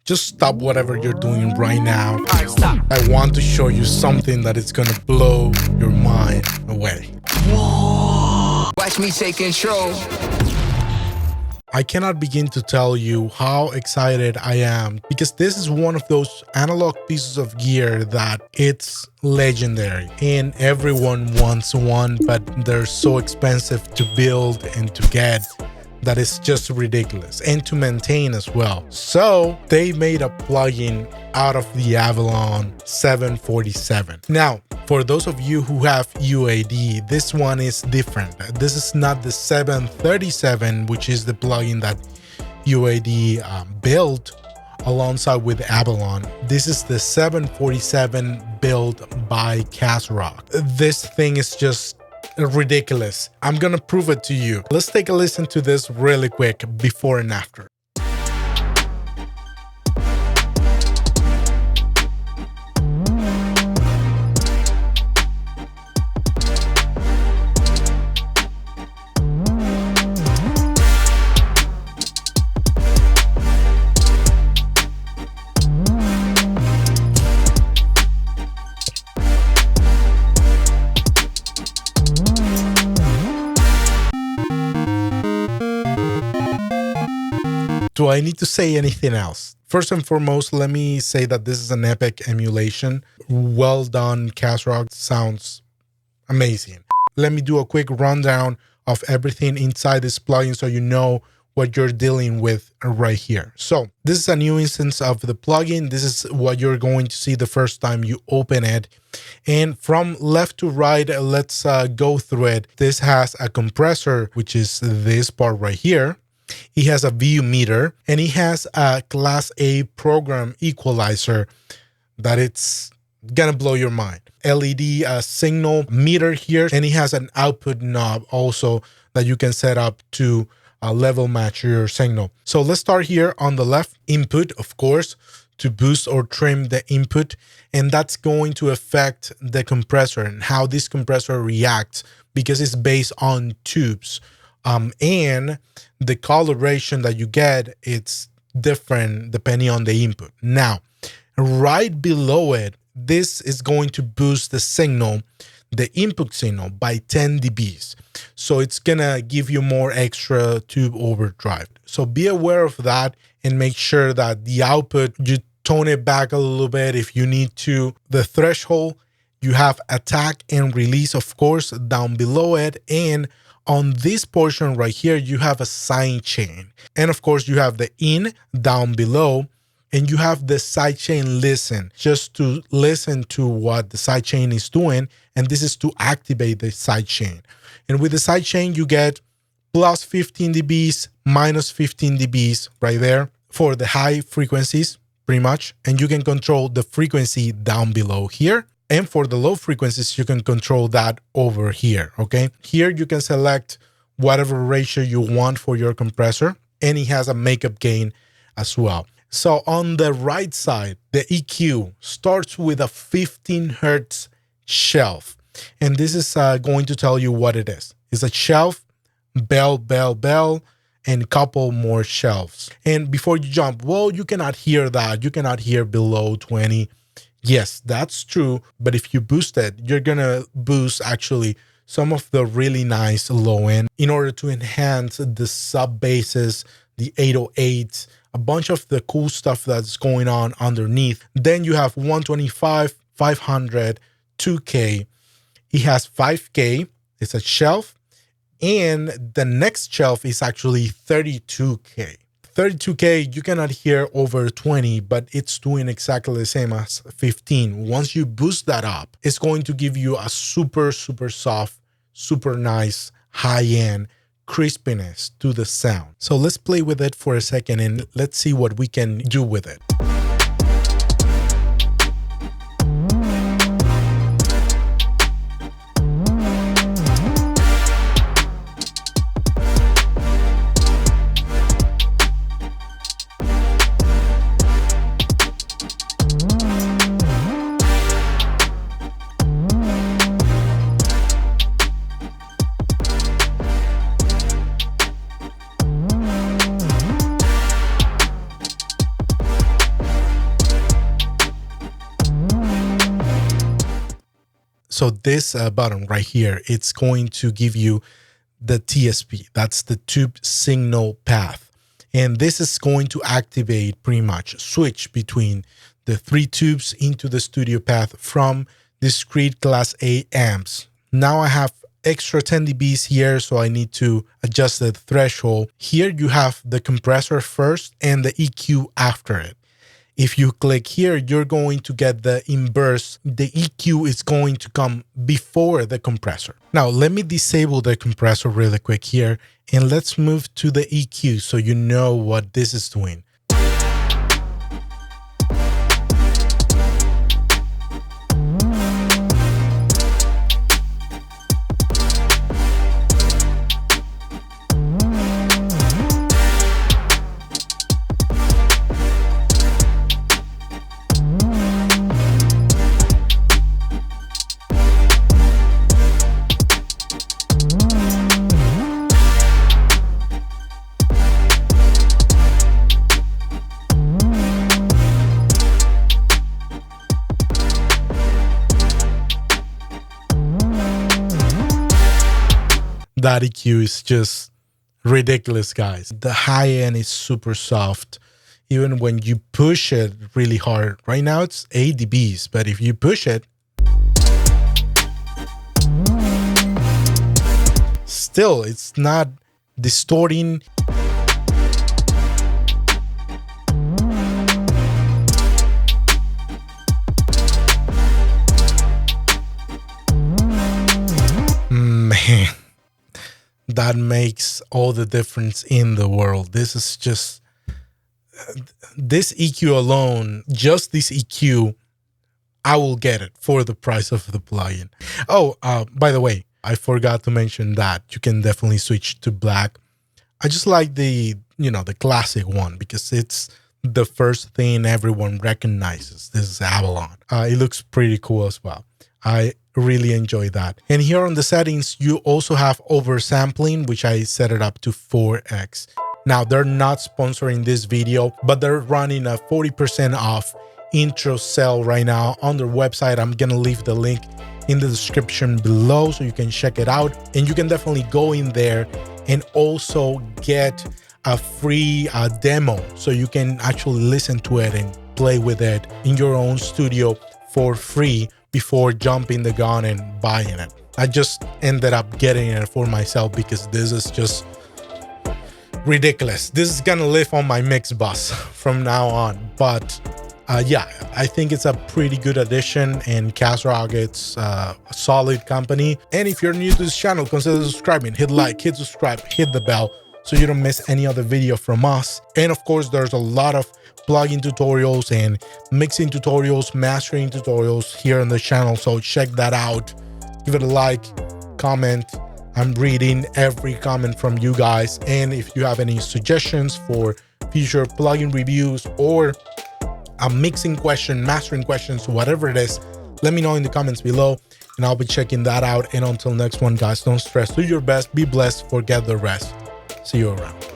just stop whatever you're doing right now. Alright, stop. I want to show you something that is gonna blow your mind away. Watch me take control. I cannot begin to tell you how excited I am because this is one of those analog pieces of gear that it's legendary and everyone wants one, but they're so expensive to build and to get that it's just ridiculous and to maintain as well. So they made a plugin out of the Avalon 747. Now, for those of you who have UAD, this one is different. This is not the 737, which is the plugin that UAD built alongside with Avalon. This is the 747 built by Kazrog. This thing is just ridiculous. I'm gonna prove it to you. Let's take a listen to this really quick before and after. Do I need to say anything else? First and foremost, let me say that this is an epic emulation. Well done, Kazrog. Sounds amazing. Let me do a quick rundown of everything inside this plugin so you know what you're dealing with right here. So this is a new instance of the plugin. This is what you're going to see the first time you open it. And from left to right, let's go through it. This has a compressor, which is this part right here. He has a view meter, and he has a class A program equalizer that it's gonna blow your mind. LED signal meter here, and he has an output knob also that you can set up to level match your signal. So let's start here on the left. Input, of course, to boost or trim the input, and that's going to affect the compressor and how this compressor reacts because it's based on tubes. And the coloration that you get, it's different depending on the input. Now, right below it, this is going to boost the signal, the input signal, by 10 dBs. So it's gonna give you more extra tube overdrive. So be aware of that and make sure that the output, you tone it back a little bit if you need to. The threshold, you have attack and release, of course, down below it. And on this portion right here, you have a sidechain. And of course, you have the in down below, and you have the sidechain listen, just to listen to what the sidechain is doing. And this is to activate the sidechain. And with the sidechain, you get plus 15 dBs, minus 15 dBs right there for the high frequencies, pretty much. And you can control the frequency down below here. And for the low frequencies, you can control that over here, okay? Here you can select whatever ratio you want for your compressor, and it has a makeup gain as well. So on the right side, the EQ starts with a 15 Hertz shelf. And this is going to tell you what it is. It's a shelf, bell, bell, bell, and couple more shelves. And before you jump, well, you cannot hear that. You cannot hear below 20. Yes, that's true. But if you boost it, you're going to boost actually some of the really nice low end in order to enhance the sub basses, the 808s, a bunch of the cool stuff that's going on underneath. Then you have 125, 500, 2K. It has 5K. It's a shelf. And the next shelf is actually 32K. 32K, you cannot hear over 20, but it's doing exactly the same as 15. Once you boost that up, it's going to give you a super, super soft, super nice, high-end crispiness to the sound. So let's play with it for a second and let's see what we can do with it. So this button right here, it's going to give you the TSP. That's the tube signal path. And this is going to activate pretty much switch between the 3 tubes into the studio path from discrete class A amps. Now I have extra 10 dBs here, so I need to adjust the threshold. Here you have the compressor first and the EQ after it. If you click here, you're going to get the inverse. The EQ is going to come before the compressor. Now, let me disable the compressor really quick here, and let's move to the EQ so you know what this is doing. That EQ is just ridiculous, guys. The high end is super soft. Even when you push it really hard. Right now it's 8 dBs, but if you push it, still it's not distorting. Man. That makes all the difference in the world. This is just, this EQ alone, just this EQ, I will get it for the price of the plugin. Oh, by the way, I forgot to mention that you can definitely switch to black. I just like the, the classic one because it's the first thing everyone recognizes. This is Avalon. It looks pretty cool as well. I really enjoy that. And here on the settings, you also have oversampling, which I set it up to 4x. Now, they're not sponsoring this video, but they're running a 40% off intro sale right now on their website. I'm gonna leave the link in the description below so you can check it out. And you can definitely go in there and also get a free demo so you can actually listen to it and play with it in your own studio for free before jumping the gun and buying it. I just ended up getting it for myself because this is just ridiculous. This is gonna live on my mix bus from now on. But yeah, I think it's a pretty good addition, and Kazrog, it's a solid company. And if you're new to this channel, consider subscribing. Hit like, hit subscribe, hit the bell so you don't miss any other video from us. And of course, there's a lot of plugin tutorials and mixing tutorials, mastering tutorials here on the channel, so check that out. Give it a like, comment. I'm reading every comment from you guys, and if you have any suggestions for future plugin reviews or a mixing question, mastering questions, whatever it is, let me know in the comments below and I'll be checking that out. And until next one, guys, don't stress, do your best, be blessed, forget the rest. See you around.